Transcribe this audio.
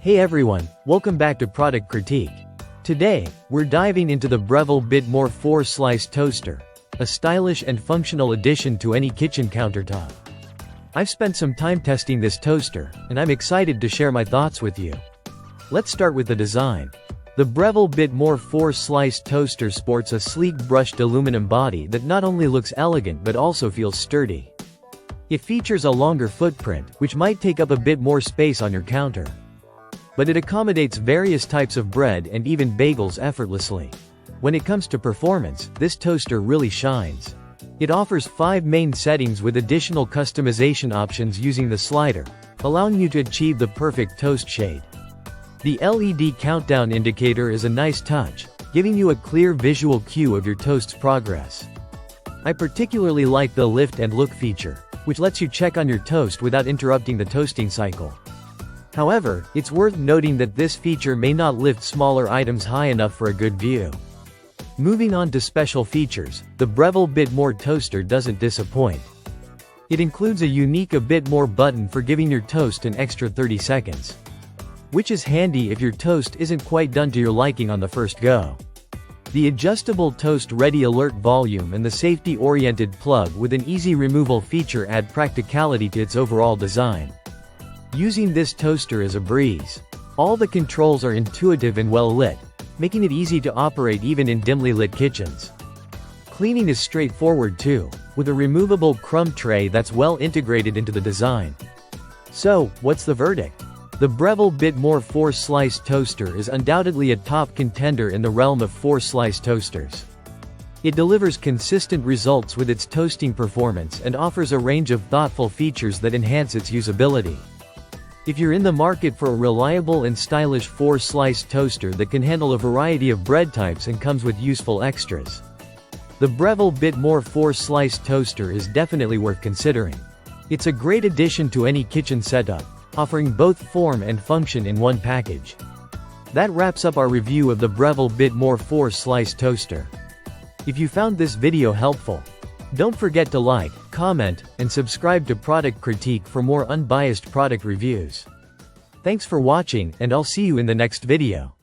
Hey everyone, welcome back to Product Critique. Today, we're diving into the Breville Bit More 4-slice toaster, a stylish and functional addition to any kitchen countertop. I've spent some time testing this toaster, and I'm excited to share my thoughts with you. Let's start with the design. The Breville Bit More 4-slice toaster sports a sleek brushed aluminum body that not only looks elegant but also feels sturdy. It features a longer footprint, which might take up a bit more space on your counter. But it accommodates various types of bread and even bagels effortlessly. When it comes to performance, this toaster really shines. It offers 5 main settings with additional customization options using the slider, allowing you to achieve the perfect toast shade. The LED countdown indicator is a nice touch, giving you a clear visual cue of your toast's progress. I particularly like the lift and look feature, which lets you check on your toast without interrupting the toasting cycle. However, it's worth noting that this feature may not lift smaller items high enough for a good view. Moving on to special features, the Breville Bit More toaster doesn't disappoint. It includes a unique "A Bit More" button for giving your toast an extra 30 seconds. Which is handy if your toast isn't quite done to your liking on the first go. The adjustable toast ready alert volume and the safety-oriented plug with an easy removal feature add practicality to its overall design. Using this toaster is a breeze. All the controls are intuitive and well lit, making it easy to operate even in dimly lit kitchens. Cleaning is straightforward too, with a removable crumb tray that's well integrated into the design. So, what's the verdict? The Breville Bit More 4-slice toaster is undoubtedly a top contender in the realm of 4-slice toasters. It delivers consistent results with its toasting performance and offers a range of thoughtful features that enhance its usability. If you're in the market for a reliable and stylish 4-slice toaster that can handle a variety of bread types and comes with useful extras, the Breville Bit More 4-slice toaster is definitely worth considering. It's a great addition to any kitchen setup, offering both form and function in one package. That wraps up our review of the Breville Bit More 4-slice toaster. If you found this video helpful, don't forget to like, comment, and subscribe to Product Critique for more unbiased product reviews. Thanks for watching, and I'll see you in the next video.